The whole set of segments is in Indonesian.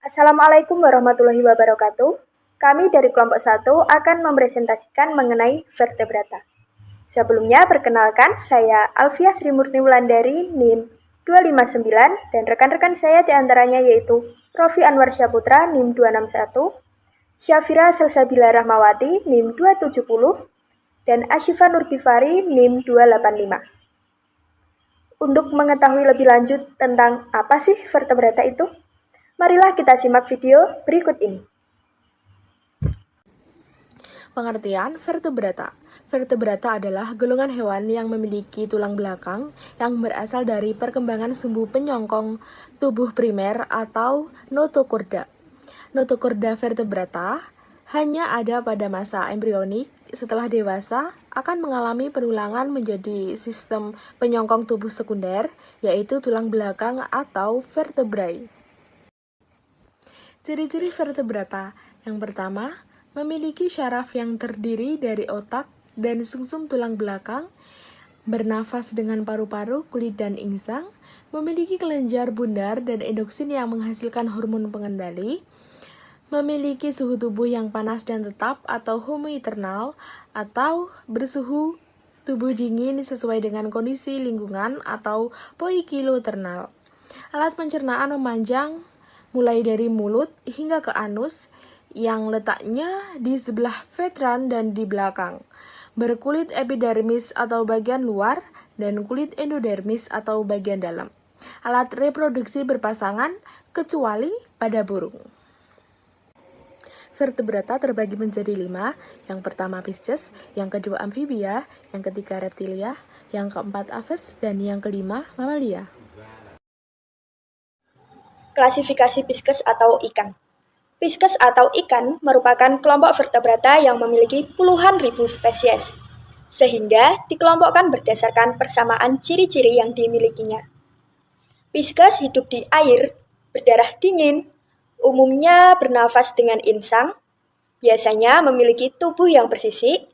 Assalamualaikum warahmatullahi wabarakatuh. Kami dari kelompok 1 akan mempresentasikan mengenai vertebrata. Sebelumnya, perkenalkan, saya Alfia Sri Murni Wulandari, NIM 259, dan rekan-rekan saya diantaranya yaitu Rofi Anwar Syaputra, NIM 261, Syafira Salsabila Rahmawati, NIM 270, dan Asyifa Nurtifari, NIM 285. Untuk mengetahui lebih lanjut tentang apa sih vertebrata itu, marilah kita simak video berikut ini. Pengertian vertebrata. Vertebrata adalah golongan hewan yang memiliki tulang belakang yang berasal dari perkembangan sumbu penyongkong tubuh primer atau notochorda. Notochorda vertebrata hanya ada pada masa embrionik. Setelah dewasa, akan mengalami penulangan menjadi sistem penyongkong tubuh sekunder, yaitu tulang belakang atau vertebrae. Ciri-ciri vertebrata. Yang pertama, memiliki syaraf yang terdiri dari otak dan sumsum tulang belakang, bernafas dengan paru-paru, kulit, dan insang, memiliki kelenjar bundar dan endoksin yang menghasilkan hormon pengendali, memiliki suhu tubuh yang panas dan tetap atau homoeternal, atau bersuhu tubuh dingin sesuai dengan kondisi lingkungan atau poikiloternal. Alat pencernaan memanjang mulai dari mulut hingga ke anus, yang letaknya di sebelah veteran dan di belakang, berkulit epidermis atau bagian luar, dan kulit endodermis atau bagian dalam. Alat reproduksi berpasangan, kecuali pada burung. Vertebrata terbagi menjadi 5, yang pertama Pisces, yang kedua Amphibia, yang ketiga Reptilia, yang keempat Aves, dan yang kelima Mamalia. Klasifikasi Pisces atau ikan. Pisces atau ikan merupakan kelompok vertebrata yang memiliki puluhan ribu spesies, sehingga dikelompokkan berdasarkan persamaan ciri-ciri yang dimilikinya. Pisces hidup di air, berdarah dingin, umumnya bernafas dengan insang, biasanya memiliki tubuh yang bersisik,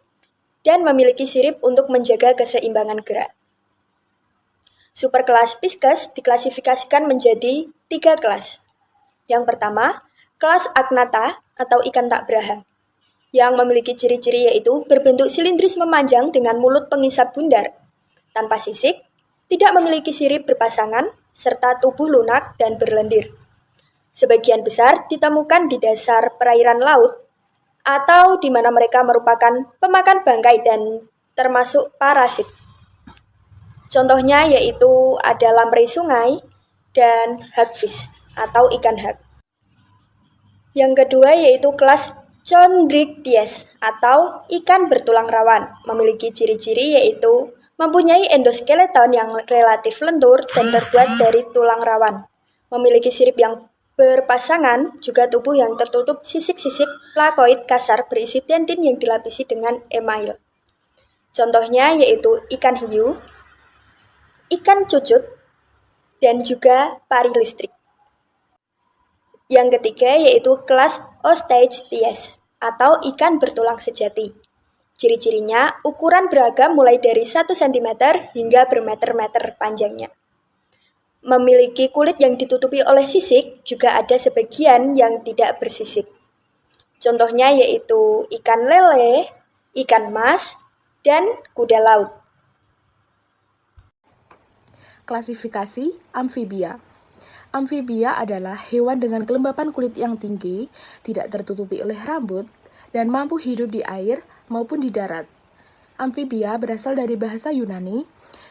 dan memiliki sirip untuk menjaga keseimbangan gerak. Superkelas Pisces diklasifikasikan menjadi 3 kelas. Yang pertama, kelas Agnatha atau ikan tak berahang, yang memiliki ciri-ciri yaitu berbentuk silindris memanjang dengan mulut pengisap bundar, tanpa sisik, tidak memiliki sirip berpasangan, serta tubuh lunak dan berlendir. Sebagian besar ditemukan di dasar perairan laut, atau di mana mereka merupakan pemakan bangkai dan termasuk parasit. Contohnya yaitu ada lamprey sungai dan hagfish atau ikan hag. Yang kedua yaitu kelas Chondrichthyes atau ikan bertulang rawan, memiliki ciri-ciri yaitu mempunyai endoskeleton yang relatif lentur dan terbuat dari tulang rawan, memiliki sirip yang berpasangan, juga tubuh yang tertutup sisik-sisik plakoid kasar berisi dentin yang dilapisi dengan email. Contohnya yaitu ikan hiu, ikan cucut, dan juga pari listrik. Yang ketiga yaitu kelas Osteichthyes atau ikan bertulang sejati. Ciri-cirinya ukuran beragam mulai dari 1 cm hingga bermeter-meter panjangnya. Memiliki kulit yang ditutupi oleh sisik, juga ada sebagian yang tidak bersisik. Contohnya yaitu ikan lele, ikan mas, dan kuda laut. Klasifikasi amfibia. Amfibia adalah hewan dengan kelembapan kulit yang tinggi, tidak tertutupi oleh rambut, dan mampu hidup di air maupun di darat. Amfibia berasal dari bahasa Yunani,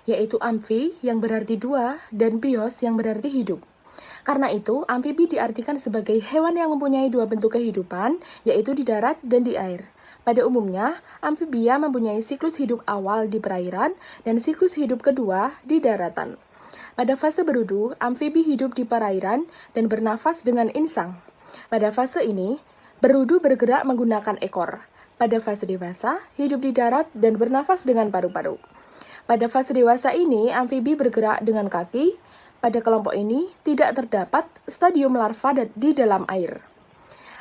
yaitu amphi yang berarti dua dan bios yang berarti hidup. Karena itu, amfibi diartikan sebagai hewan yang mempunyai dua bentuk kehidupan, yaitu di darat dan di air. Pada umumnya, amfibia mempunyai siklus hidup awal di perairan dan siklus hidup kedua di daratan. Pada fase berudu, amfibi hidup di perairan dan bernafas dengan insang. Pada fase ini, berudu bergerak menggunakan ekor. Pada fase dewasa, hidup di darat dan bernafas dengan paru-paru. Pada fase dewasa ini, amfibi bergerak dengan kaki. Pada kelompok ini, tidak terdapat stadium larva di dalam air.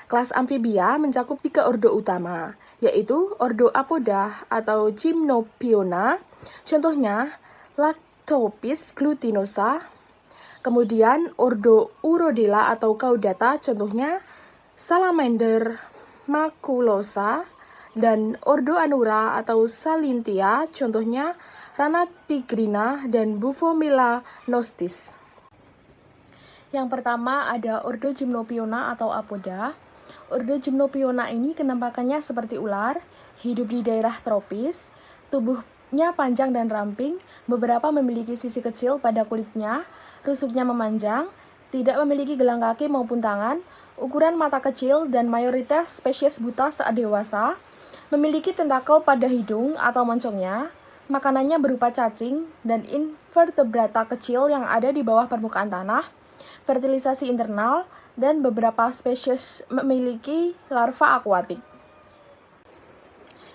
Kelas amfibia mencakup 3 ordo utama, yaitu ordo Apoda atau Gymnophiona, contohnya Lactopis glutinosa, Kemudian ordo Urodela atau Caudata, contohnya Salamander maculosa, dan ordo Anura atau Salintia, contohnya Rana tigrina dan Bufo melanostis. Yang pertama ada ordo Gymnophiona atau Apoda. Ordo Gymnophiona ini kenampakannya seperti ular, hidup di daerah tropis, tubuhnya panjang dan ramping, beberapa memiliki sisi kecil pada kulitnya, rusuknya memanjang, tidak memiliki gelang kaki maupun tangan, ukuran mata kecil, dan mayoritas spesies buta saat dewasa, memiliki tentakel pada hidung atau moncongnya, makanannya berupa cacing dan invertebrata kecil yang ada di bawah permukaan tanah, fertilisasi internal, dan beberapa spesies memiliki larva akuatik.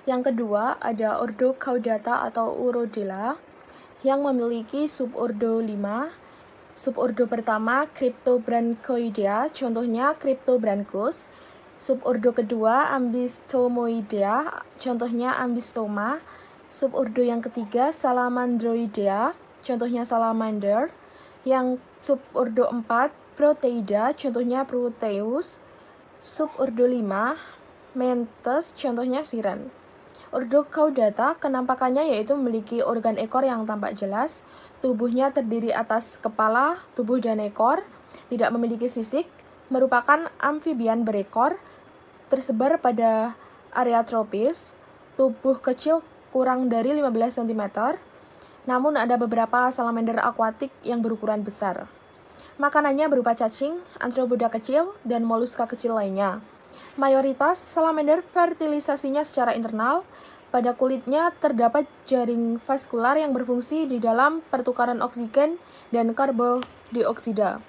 Yang kedua ada ordo Caudata atau Urodela yang memiliki subordo 5. Subordo pertama Cryptobranchoidea, contohnya Cryptobranchus. Subordo kedua Ambistomoidea, contohnya Ambistoma. Subordo yang ketiga Salamandroidea, contohnya Salamander. Yang subordo 4 Proteida, contohnya Proteus. Subordo 5 Mentes, contohnya Siren. Ordo Caudata kenampakannya yaitu memiliki organ ekor yang tampak jelas, tubuhnya terdiri atas kepala, tubuh dan ekor, tidak memiliki sisik, merupakan amfibian berekor, tersebar pada area tropis, tubuh kecil kurang dari 15 cm, namun ada beberapa salamander akuatik yang berukuran besar. Makanannya berupa cacing, arthropoda kecil, dan moluska kecil lainnya. Mayoritas salamander fertilisasinya secara internal. Pada kulitnya terdapat jaring vaskular yang berfungsi di dalam pertukaran oksigen dan karbondioksida.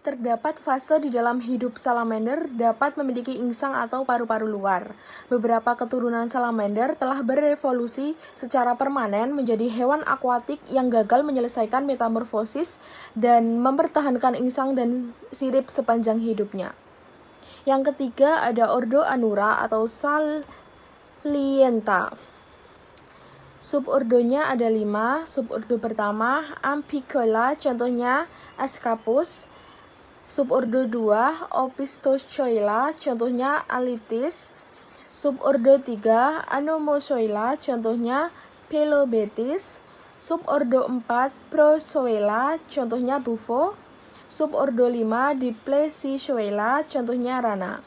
Terdapat fase di dalam hidup salamander dapat memiliki insang atau paru-paru luar. Beberapa keturunan salamander telah berevolusi secara permanen menjadi hewan akuatik yang gagal menyelesaikan metamorfosis dan mempertahankan insang dan sirip sepanjang hidupnya. Yang ketiga ada ordo Anura atau Salienta. Subordonya ada 5. Subordo pertama Ampicola, contohnya Ascapus. Subordo 2 Opisthozoila, contohnya Alitis. Subordo 3 Anomozoila, contohnya Pelobetis. Subordo 4 Prozoela, contohnya Bufo. Subordo 5 Diplesizoela, contohnya Rana.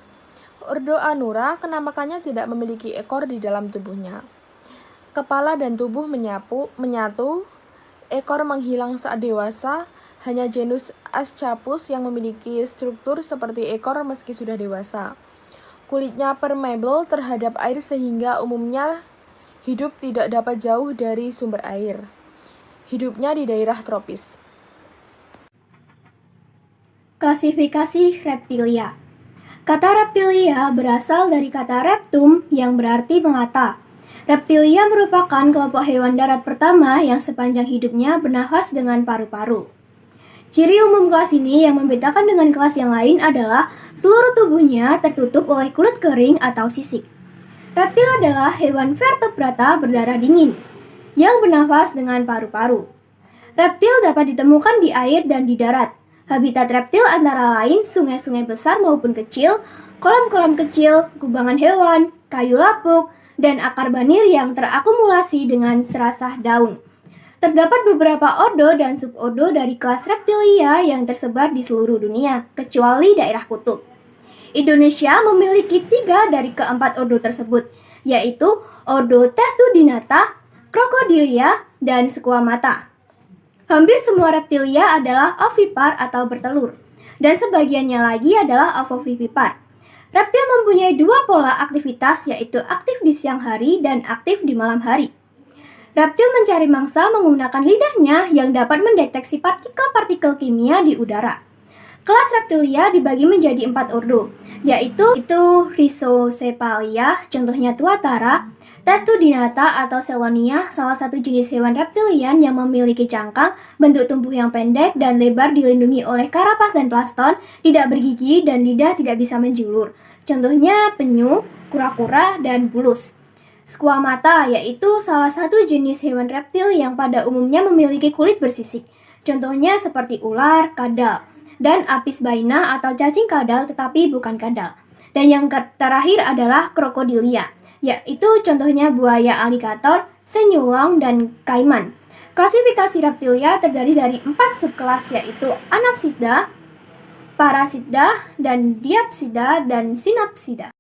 Ordo Anura kenampakannya tidak memiliki ekor di dalam tubuhnya. Kepala dan tubuh menyatu, ekor menghilang saat dewasa, hanya genus Ascapus yang memiliki struktur seperti ekor meski sudah dewasa. Kulitnya permeable terhadap air sehingga umumnya hidup tidak dapat jauh dari sumber air. Hidupnya di daerah tropis. Klasifikasi reptilia. Kata reptilia berasal dari kata reptum yang berarti melata. Reptilia merupakan kelompok hewan darat pertama yang sepanjang hidupnya bernafas dengan paru-paru. Ciri umum kelas ini yang membedakan dengan kelas yang lain adalah seluruh tubuhnya tertutup oleh kulit kering atau sisik. Reptil adalah hewan vertebrata berdarah dingin yang bernafas dengan paru-paru. Reptil dapat ditemukan di air dan di darat. Habitat reptil antara lain sungai-sungai besar maupun kecil, kolam-kolam kecil, kubangan hewan, kayu lapuk, dan akar banir yang terakumulasi dengan serasah daun. Terdapat beberapa ordo dan subordo dari kelas reptilia yang tersebar di seluruh dunia, kecuali daerah kutub. Indonesia memiliki 3 dari keempat ordo tersebut, yaitu ordo Testudinata, Crocodilia, dan Squamata. Hampir semua reptilia adalah ovipar atau bertelur, dan sebagiannya lagi adalah ovovivipar. Reptil mempunyai 2 pola aktivitas, yaitu aktif di siang hari dan aktif di malam hari. Reptil mencari mangsa menggunakan lidahnya yang dapat mendeteksi partikel-partikel kimia di udara. Kelas reptilia dibagi menjadi 4 ordo, yaitu Rhizocephalia, contohnya Tuatara, Testudinata atau Selonia, salah satu jenis hewan reptilian yang memiliki cangkang, bentuk tubuh yang pendek dan lebar dilindungi oleh karapas dan plaston, tidak bergigi dan lidah tidak bisa menjulur. Contohnya penyu, kura-kura, dan bulus. Squamata yaitu salah satu jenis hewan reptil yang pada umumnya memiliki kulit bersisik. Contohnya seperti ular, kadal, dan apis baina atau cacing kadal tetapi bukan kadal. Dan yang terakhir adalah krokodilia, yaitu contohnya buaya aligator, senyulang, dan kaiman. Klasifikasi reptilia terdiri dari 4 subkelas yaitu Anapsida, Parasida, dan Diapsida, dan Synapsida.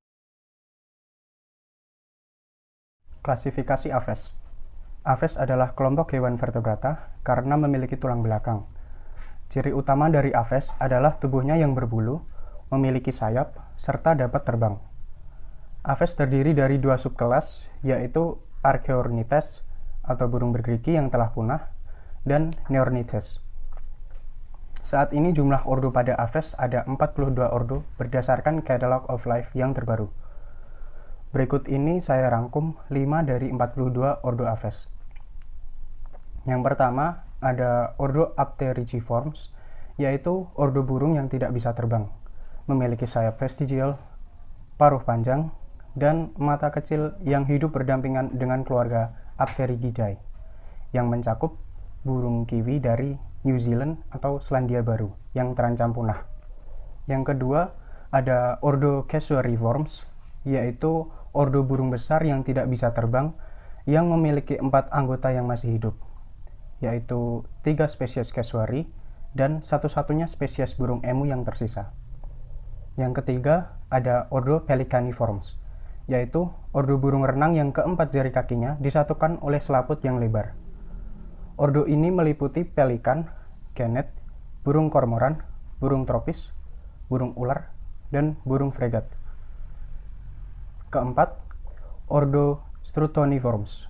Klasifikasi Aves. Aves adalah kelompok hewan vertebrata karena memiliki tulang belakang. Ciri utama dari Aves adalah tubuhnya yang berbulu, memiliki sayap, serta dapat terbang. Aves terdiri dari 2 subkelas, yaitu Archaeornithes atau burung bergerigi yang telah punah, dan Neornithes. Saat ini jumlah ordo pada Aves ada 42 ordo berdasarkan Catalog of Life yang terbaru. Berikut ini saya rangkum 5 dari 42 ordo Aves. Yang pertama ada ordo Apterygiformes, yaitu ordo burung yang tidak bisa terbang, memiliki sayap vestigial, paruh panjang, dan mata kecil yang hidup berdampingan dengan keluarga Apterygidae, yang mencakup burung kiwi dari New Zealand atau Selandia Baru yang terancam punah. Yang kedua ada ordo Caesuariiformes, yaitu ordo burung besar yang tidak bisa terbang yang memiliki 4 anggota yang masih hidup, yaitu 3 spesies Caesuari dan satu-satunya spesies burung emu yang tersisa. Yang ketiga ada ordo Pelicaniformes, yaitu ordo burung renang yang keempat jari kakinya disatukan oleh selaput yang lebar. Ordo ini meliputi pelikan, genet, burung kormoran, burung tropis, burung ular, dan burung fregat. Keempat, ordo Strutoniformes,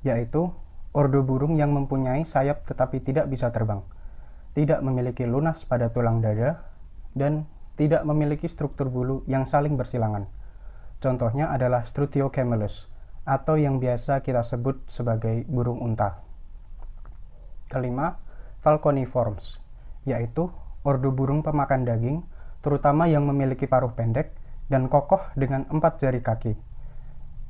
yaitu ordo burung yang mempunyai sayap tetapi tidak bisa terbang, tidak memiliki lunas pada tulang dada, dan tidak memiliki struktur bulu yang saling bersilangan. Contohnya adalah Strutiocamelus, atau yang biasa kita sebut sebagai burung unta. Kelima, Falconiformes, yaitu ordo burung pemakan daging, terutama yang memiliki paruh pendek dan kokoh dengan 4 jari kaki.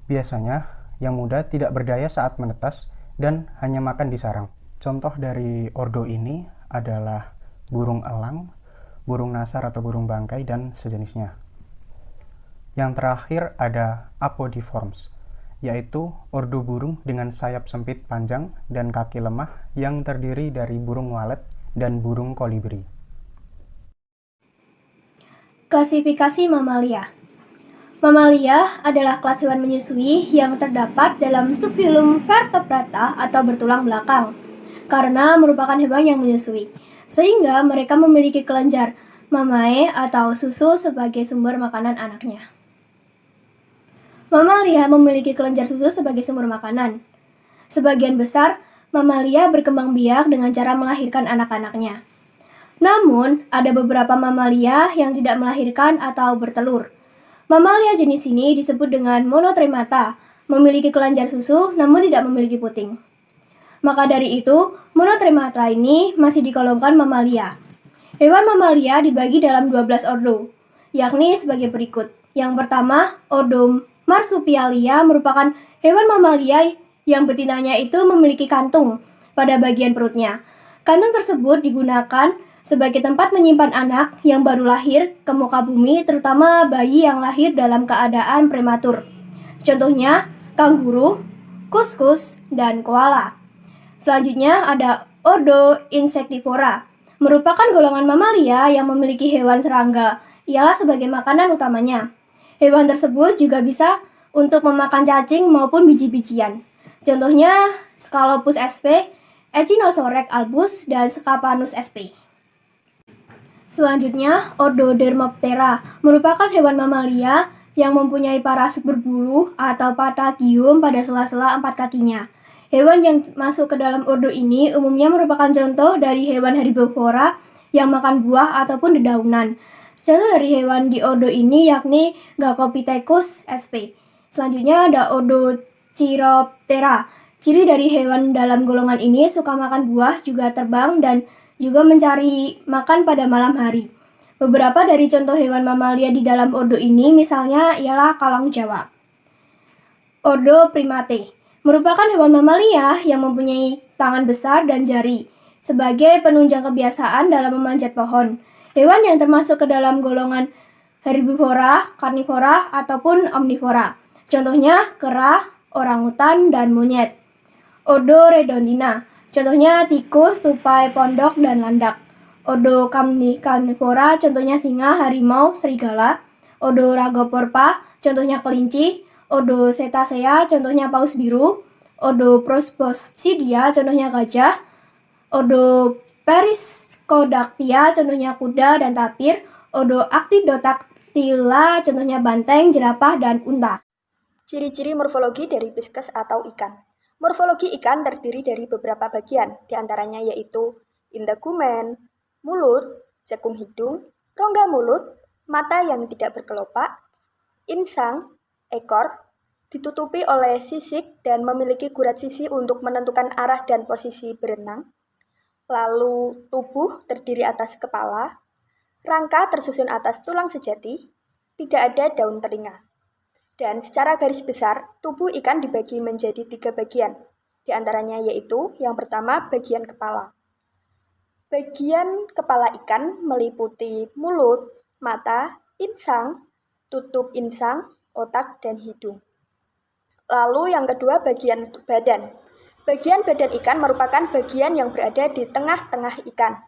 Biasanya, yang muda tidak berdaya saat menetas dan hanya makan di sarang. Contoh dari ordo ini adalah burung elang, burung nasar atau burung bangkai, dan sejenisnya. Yang terakhir ada Apodiformes, yaitu ordo burung dengan sayap sempit panjang dan kaki lemah yang terdiri dari burung walet dan burung kolibri. Klasifikasi mamalia. Mamalia adalah kelas hewan menyusui yang terdapat dalam subfilum Vertebrata atau bertulang belakang, karena merupakan hewan yang menyusui, sehingga mereka memiliki kelenjar mamae atau susu sebagai sumber makanan anaknya. Mamalia memiliki kelenjar susu sebagai sumber makanan. Sebagian besar, mamalia berkembang biak dengan cara melahirkan anak-anaknya. Namun, ada beberapa mamalia yang tidak melahirkan atau bertelur. Mamalia jenis ini disebut dengan monotremata, memiliki kelenjar susu namun tidak memiliki puting. Maka dari itu, monotremata ini masih digolongkan mamalia. Hewan mamalia dibagi dalam 12 ordo, yakni sebagai berikut. Yang pertama, ordo Marsupialia merupakan hewan mamalia yang betinanya itu memiliki kantung pada bagian perutnya. Kantung tersebut digunakan sebagai tempat menyimpan anak yang baru lahir ke muka bumi, terutama bayi yang lahir dalam keadaan prematur. Contohnya, kanguru, kuskus, dan koala. Selanjutnya ada ordo Insectivora, merupakan golongan mamalia yang memiliki hewan serangga, ialah sebagai makanan utamanya. Hewan tersebut juga bisa untuk memakan cacing maupun biji-bijian. Contohnya Scalopus sp, Echinosorek albus, dan Scapanus sp. Selanjutnya, ordo Dermoptera merupakan hewan mamalia yang mempunyai parasut berbulu atau patagium pada sela-sela 4 kakinya. Hewan yang masuk ke dalam ordo ini umumnya merupakan contoh dari hewan herbivora yang makan buah ataupun dedaunan. Contoh dari hewan di ordo ini yakni Gacopithecus sp. Selanjutnya ada ordo Chiroptera. Ciri dari hewan dalam golongan ini suka makan buah, juga terbang, dan juga mencari makan pada malam hari. Beberapa dari contoh hewan mamalia di dalam ordo ini misalnya ialah kalong Jawa. Ordo Primate merupakan hewan mamalia yang mempunyai tangan besar dan jari. sebagai penunjang kebiasaan dalam memanjat pohon. Hewan yang termasuk ke dalam golongan herbivora, karnivora, ataupun omnivora. Contohnya kera, orangutan, dan monyet. Odoredontina. Contohnya tikus, tupai, pondok, dan landak. Carnivora, contohnya singa, harimau, serigala. Ragoporpa, contohnya kelinci. Cetacea, contohnya paus biru. Proboscidea, contohnya gajah. Periskodactia, contohnya kuda dan tapir. Actidodactyla, contohnya banteng, jerapah, dan unta. Ciri-ciri morfologi dari pisces atau ikan. Morfologi ikan terdiri dari beberapa bagian, diantaranya yaitu integumen, mulut, cekung hidung, rongga mulut, mata yang tidak berkelopak, insang, ekor, ditutupi oleh sisik dan memiliki gurat sisi untuk menentukan arah dan posisi berenang. Lalu tubuh terdiri atas kepala, rangka tersusun atas tulang sejati, tidak ada daun telinga. Dan secara garis besar, tubuh ikan dibagi menjadi 3 bagian, diantaranya yaitu yang pertama bagian kepala. Bagian kepala ikan meliputi mulut, mata, insang, tutup insang, otak, dan hidung. Lalu yang kedua bagian badan. Bagian badan ikan merupakan bagian yang berada di tengah-tengah ikan,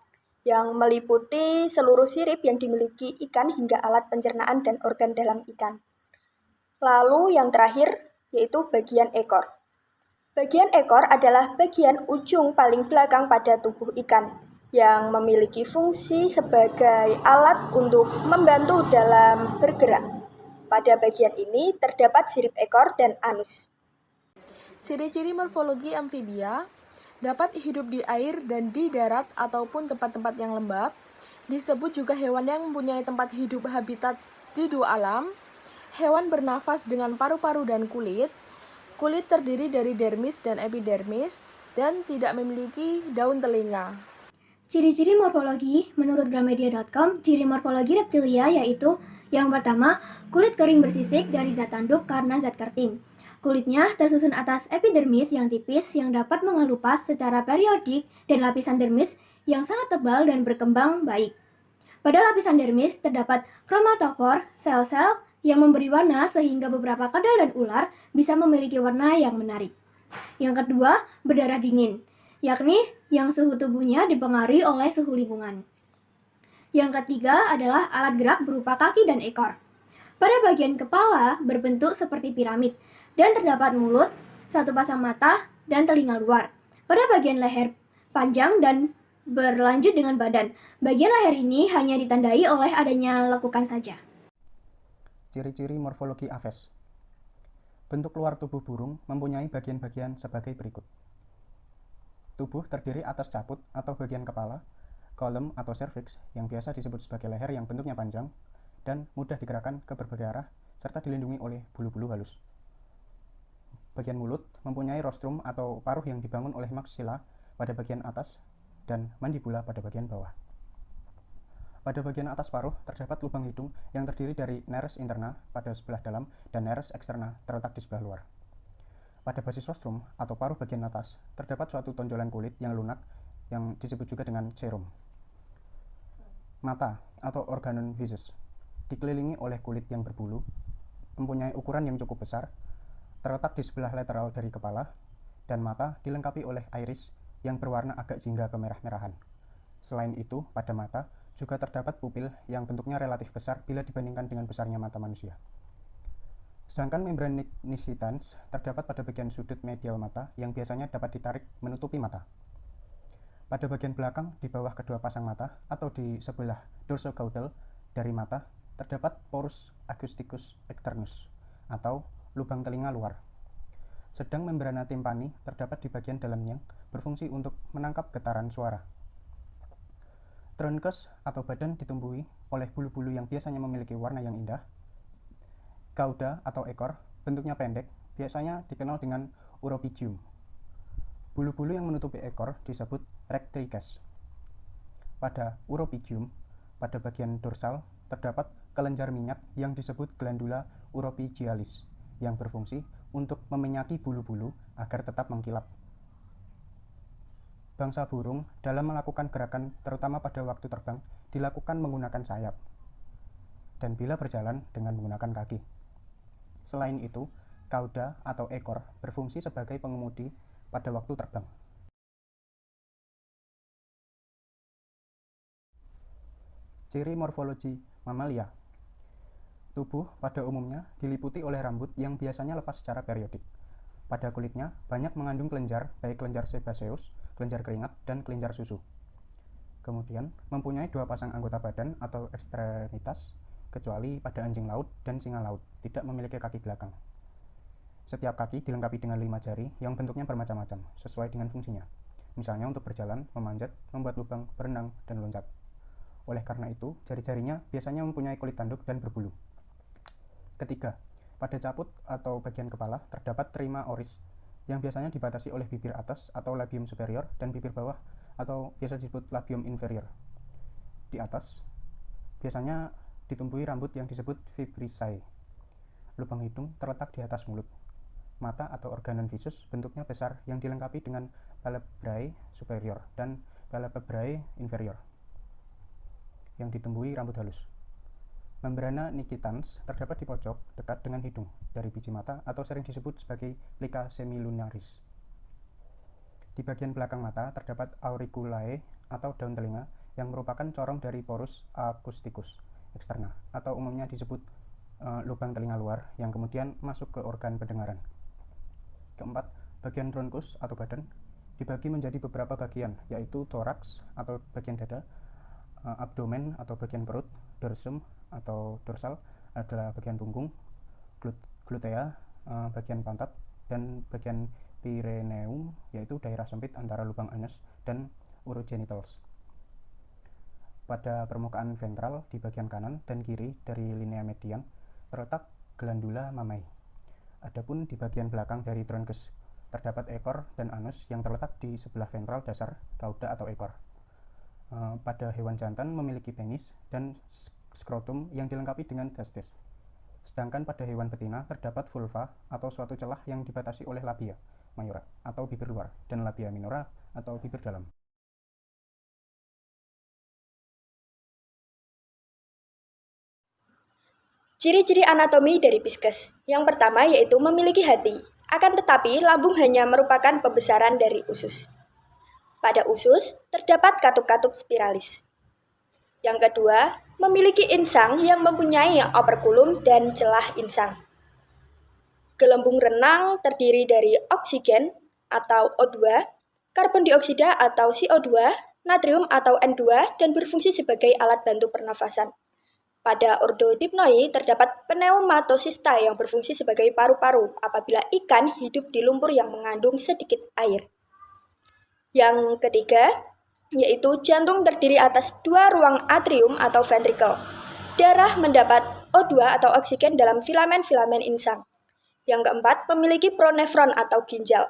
yang meliputi seluruh sirip yang dimiliki ikan hingga alat pencernaan dan organ dalam ikan. Lalu yang terakhir yaitu bagian ekor. Bagian ekor adalah bagian ujung paling belakang pada tubuh ikan yang memiliki fungsi sebagai alat untuk membantu dalam bergerak. Pada bagian ini terdapat sirip ekor dan anus. Ciri-ciri morfologi amfibia dapat hidup di air dan di darat ataupun tempat-tempat yang lembab. Disebut juga hewan yang mempunyai tempat hidup habitat di 2 alam. Hewan bernafas dengan paru-paru dan kulit. Kulit terdiri dari dermis dan epidermis dan tidak memiliki daun telinga. Ciri-ciri morfologi menurut gramedia.com, ciri morfologi reptilia yaitu yang pertama, kulit kering bersisik dari zat tanduk karena zat kerting. Kulitnya tersusun atas epidermis yang tipis yang dapat mengelupas secara periodik dan lapisan dermis yang sangat tebal dan berkembang baik. Pada lapisan dermis terdapat kromatofor, sel-sel yang memberi warna sehingga beberapa kadal dan ular bisa memiliki warna yang menarik. Yang kedua, berdarah dingin, yakni yang suhu tubuhnya dipengaruhi oleh suhu lingkungan. Yang ketiga adalah alat gerak berupa kaki dan ekor. Pada bagian kepala berbentuk seperti piramid dan terdapat mulut, 1 pasang mata, dan telinga luar. Pada bagian leher panjang dan berlanjut dengan badan. Bagian leher ini hanya ditandai oleh adanya lekukan saja. Ciri-ciri morfologi Aves. Bentuk luar tubuh burung mempunyai bagian-bagian sebagai berikut. Tubuh terdiri atas caput atau bagian kepala, kolom atau cervix yang biasa disebut sebagai leher yang bentuknya panjang dan mudah digerakkan ke berbagai arah serta dilindungi oleh bulu-bulu halus. Bagian mulut mempunyai rostrum atau paruh yang dibangun oleh maksila pada bagian atas dan mandibula pada bagian bawah. Pada bagian atas paruh terdapat lubang hidung yang terdiri dari nares interna pada sebelah dalam dan nares eksterna terletak di sebelah luar. Pada basis rostrum atau paruh bagian atas terdapat suatu tonjolan kulit yang lunak yang disebut juga dengan serum. Mata atau organon visus dikelilingi oleh kulit yang berbulu, mempunyai ukuran yang cukup besar, terletak di sebelah lateral dari kepala, dan mata dilengkapi oleh iris yang berwarna agak jingga kemerah-merahan. Selain itu, pada mata juga terdapat pupil yang bentuknya relatif besar bila dibandingkan dengan besarnya mata manusia. Sedangkan membran niscitans terdapat pada bagian sudut medial mata yang biasanya dapat ditarik menutupi mata. Pada bagian belakang di bawah kedua pasang mata atau di sebelah dorsocaudal dari mata terdapat porus acousticus externus atau lubang telinga luar. Sedang membrana timpani terdapat di bagian dalamnya berfungsi untuk menangkap getaran suara. Truncus atau badan ditumbuhi oleh bulu-bulu yang biasanya memiliki warna yang indah. Cauda atau ekor bentuknya pendek, biasanya dikenal dengan uropygium. Bulu-bulu yang menutupi ekor disebut rectrices. Pada uropygium, pada bagian dorsal terdapat kelenjar minyak yang disebut glandula uropygialis yang berfungsi untuk meminyaki bulu-bulu agar tetap mengkilap. Bangsa burung dalam melakukan gerakan terutama pada waktu terbang dilakukan menggunakan sayap dan bila berjalan dengan menggunakan kaki. Selain itu, kauda atau ekor berfungsi sebagai pengemudi pada waktu terbang. Ciri morfologi mamalia. Tubuh pada umumnya diliputi oleh rambut yang biasanya lepas secara periodik. Pada kulitnya banyak mengandung kelenjar, baik kelenjar sebaceus, kelenjar keringat, dan kelenjar susu. Kemudian mempunyai 2 pasang anggota badan atau ekstremitas, kecuali pada anjing laut dan singa laut, tidak memiliki kaki belakang. Setiap kaki dilengkapi dengan 5 jari yang bentuknya bermacam-macam, sesuai dengan fungsinya. Misalnya untuk berjalan, memanjat, membuat lubang, berenang, dan loncat. Oleh karena itu, jari-jarinya biasanya mempunyai kulit tanduk dan berbulu. Ketiga, pada caput atau bagian kepala terdapat terima oris yang biasanya dibatasi oleh bibir atas atau labium superior dan bibir bawah atau biasa disebut labium inferior. Di atas, biasanya ditumbuhi rambut yang disebut vibrissae. Lubang hidung terletak di atas mulut. Mata atau organon visus bentuknya besar yang dilengkapi dengan palebrae superior dan palebrae inferior yang ditumbuhi rambut halus. Membrana nictitans terdapat di pojok dekat dengan hidung dari biji mata atau sering disebut sebagai plica semilunaris. Di bagian belakang mata terdapat auriculae atau daun telinga yang merupakan corong dari porus acousticus externa atau umumnya disebut lubang telinga luar yang kemudian masuk ke organ pendengaran. Keempat, bagian bronkus atau badan dibagi menjadi beberapa bagian, yaitu toraks atau bagian dada, abdomen atau bagian perut, dorsum atau dorsal adalah bagian punggung, glutea bagian pantat, dan bagian perineum yaitu daerah sempit antara lubang anus dan urogenitals. Pada permukaan ventral di bagian kanan dan kiri dari linea median terletak glandula mammae. Adapun di bagian belakang dari trunkus terdapat ekor dan anus yang terletak di sebelah ventral dasar kauda atau ekor. Pada hewan jantan memiliki penis dan skrotum yang dilengkapi dengan testis. Sedangkan pada hewan betina terdapat vulva atau suatu celah yang dibatasi oleh labia majora atau bibir luar dan labia minora atau bibir dalam. Ciri-ciri anatomi dari pisces. Yang pertama yaitu memiliki hati, akan tetapi lambung hanya merupakan pembesaran dari usus. Pada usus terdapat katup-katup spiralis. Yang kedua, memiliki insang yang mempunyai operkulum dan celah insang. Gelembung renang terdiri dari oksigen atau O2, karbon dioksida atau CO2, natrium atau N2, dan berfungsi sebagai alat bantu pernafasan. Pada ordo dipnoi terdapat pneumatosista yang berfungsi sebagai paru-paru apabila ikan hidup di lumpur yang mengandung sedikit air. Yang ketiga, yaitu jantung terdiri atas 2 ruang atrium atau ventricle. Darah mendapat O2 atau oksigen dalam filamen-filamen insang. Yang keempat, memiliki pronefron atau ginjal.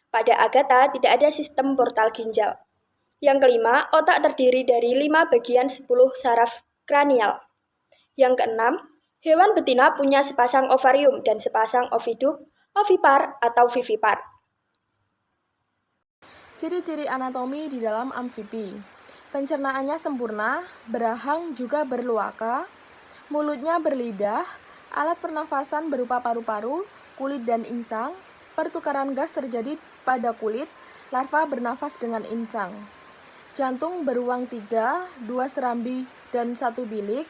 Pada Agatha tidak ada sistem portal ginjal. Yang kelima, otak terdiri dari 5 bagian 10 saraf kranial. Yang keenam, hewan betina punya sepasang ovarium dan sepasang oviduk, ovipar atau vivipar. Ciri-ciri anatomi di dalam amfibi. Pencernaannya sempurna, berahang juga berloaka, mulutnya berlidah, alat pernafasan berupa paru-paru, kulit dan insang, pertukaran gas terjadi pada kulit, larva bernafas dengan insang. Jantung beruang 3, 2 serambi dan 1 bilik,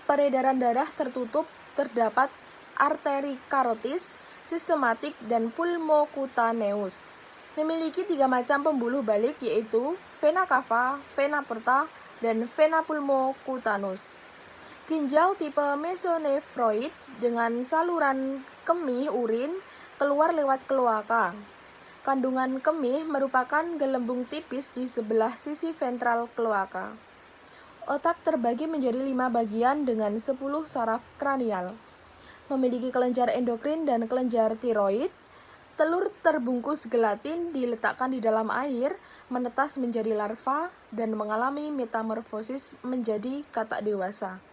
peredaran darah tertutup, terdapat arteri karotis, sistematik, dan pulmocutaneus. Memiliki 3 macam pembuluh balik yaitu vena cava, vena porta, dan vena pulmocutanus. Ginjal tipe mesonefroid dengan saluran kemih urin keluar lewat kloaka. Kandungan kemih merupakan gelembung tipis di sebelah sisi ventral kloaka. Otak terbagi menjadi 5 bagian dengan 10 saraf kranial. Memiliki kelenjar endokrin dan kelenjar tiroid. Telur terbungkus gelatin diletakkan di dalam air, menetas menjadi larva, dan mengalami metamorfosis menjadi katak dewasa.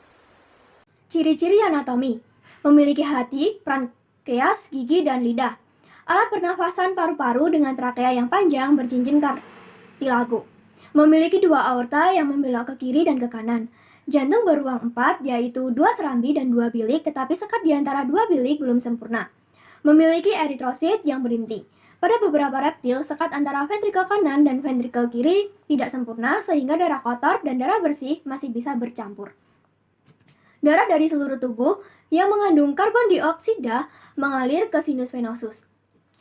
Ciri-ciri anatomi: memiliki hati, prankeas, gigi, dan lidah. Alat pernafasan paru-paru dengan trakea yang panjang bercincin archipelago. Memiliki dua aorta yang membelok ke kiri dan ke kanan. Jantung beruang 4, yaitu 2 serambi dan 2 bilik, tetapi sekat di antara 2 bilik belum sempurna. Memiliki eritrosit yang berinti. Pada beberapa reptil, sekat antara ventrikel kanan dan ventrikel kiri tidak sempurna sehingga darah kotor dan darah bersih masih bisa bercampur. Darah dari seluruh tubuh yang mengandung karbon dioksida mengalir ke sinus venosus.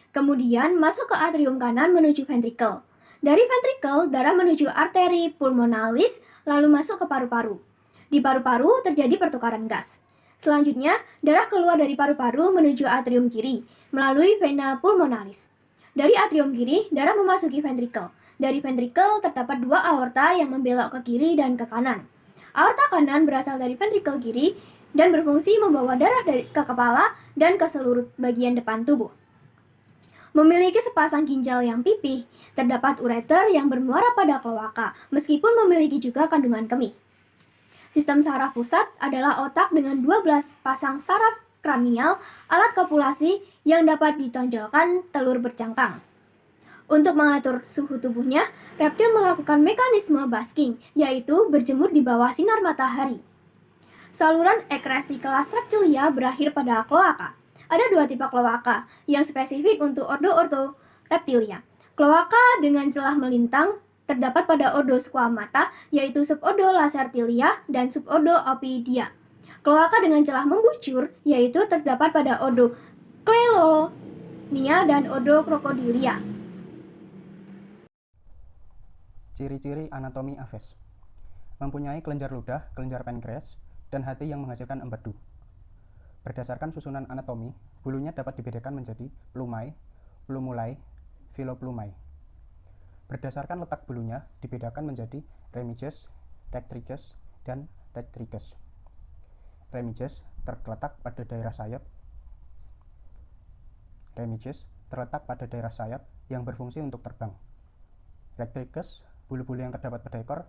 Kemudian masuk ke atrium kanan menuju ventrikel. Dari ventrikel, darah menuju arteri pulmonalis lalu masuk ke paru-paru. Di paru-paru terjadi pertukaran gas. Selanjutnya, darah keluar dari paru-paru menuju atrium kiri melalui vena pulmonalis. Dari atrium kiri, darah memasuki ventrikel. Dari ventrikel terdapat 2 aorta yang membelok ke kiri dan ke kanan. Aorta kanan berasal dari ventrikel kiri dan berfungsi membawa darah ke kepala dan ke seluruh bagian depan tubuh. Memiliki sepasang ginjal yang pipih, terdapat ureter yang bermuara pada kloaka, meskipun memiliki juga kandungan kemih. Sistem saraf pusat adalah otak dengan 12 pasang saraf kranial, alat kopulasi yang dapat ditonjolkan telur bercangkang. Untuk mengatur suhu tubuhnya, reptil melakukan mekanisme basking, yaitu berjemur di bawah sinar matahari. Saluran ekresi kelas reptilia berakhir pada kloaka. Ada 2 tipe kloaka yang spesifik untuk ordo reptilia. Kloaka dengan celah melintang terdapat pada ordo squamata, yaitu subordo lacertilia dan subordo opidia. Kloaka dengan celah membujur, yaitu terdapat pada ordo Clelonia dan ordo crocodilia. Ciri-ciri anatomi Aves. Mempunyai kelenjar ludah, kelenjar pankreas, dan hati yang menghasilkan empedu. Berdasarkan susunan anatomi, bulunya dapat dibedakan menjadi plumai, plumulae, philoplumai. Berdasarkan letak bulunya, dibedakan menjadi remiges, rectriges, dan tetriges. Remiges terletak pada daerah sayap. Remiges terletak pada daerah sayap yang berfungsi untuk terbang. Rectriges, bulu-bulu yang terdapat pada ekor,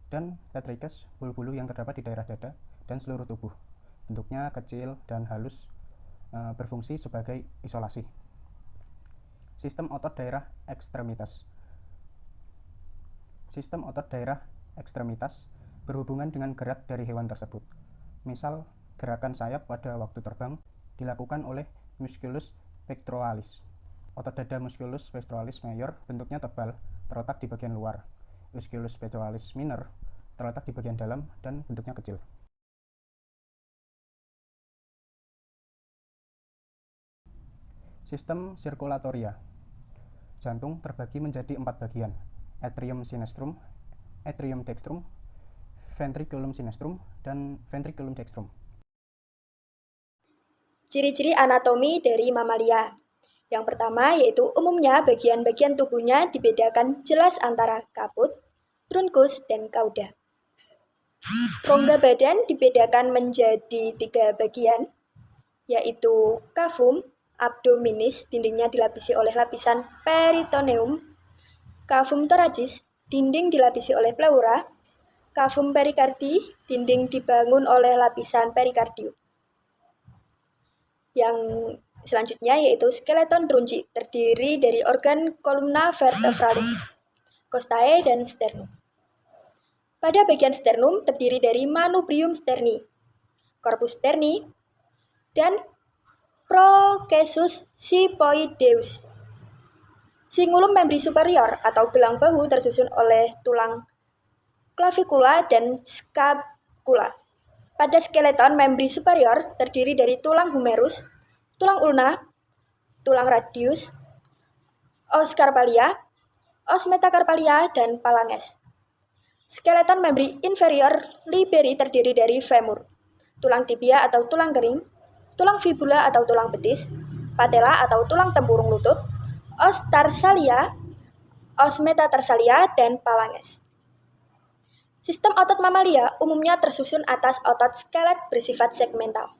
dan tetriges, bulu-bulu yang terdapat di daerah dada dan seluruh tubuh. Bentuknya kecil dan halus, berfungsi sebagai isolasi. Sistem otot daerah ekstremitas. Sistem otot daerah ekstremitas berhubungan dengan gerak dari hewan tersebut. Misal, gerakan sayap pada waktu terbang dilakukan oleh musculus pectoralis. Otot dada musculus pectoralis major bentuknya tebal, terletak di bagian luar. Musculus pectoralis minor terletak di bagian dalam dan bentuknya kecil. Sistem sirkulatoria. Jantung terbagi menjadi 4 bagian: atrium sinistrum, atrium dextrum, ventriculum sinistrum, dan ventriculum dextrum. Ciri-ciri anatomi dari mamalia. Yang pertama yaitu umumnya bagian-bagian tubuhnya dibedakan jelas antara kaput, trunkus, dan cauda. Rongga badan dibedakan menjadi 3 bagian, yaitu cavum, abdominis, dindingnya dilapisi oleh lapisan peritoneum, cavum thoracis, dinding dilapisi oleh pleura, cavum pericardi, dinding dibangun oleh lapisan perikardium. Yang selanjutnya yaitu skeleton runci, terdiri dari organ kolumna vertebralis, costae, dan sternum. Pada bagian sternum terdiri dari manubrium sterni, corpus sterni, dan procesus xiphoideus. Cingulum membri superior atau gelang bahu tersusun oleh tulang clavicula dan scapula. Pada skeleton membri superior terdiri dari tulang humerus, tulang ulna, tulang radius, os carpalia, os metacarpalia, dan phalanges. Skeleton membri inferior liberi terdiri dari femur, tulang tibia atau tulang kering, tulang fibula atau tulang betis, patella atau tulang tempurung lutut, os tarsalia, os metatarsalia, dan phalanges. Sistem otot mamalia umumnya tersusun atas otot skelet bersifat segmental.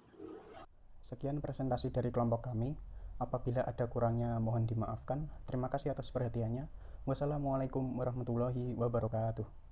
Sekian presentasi dari kelompok kami. Apabila ada kurangnya mohon dimaafkan. Terima kasih atas perhatiannya. Wassalamualaikum warahmatullahi wabarakatuh.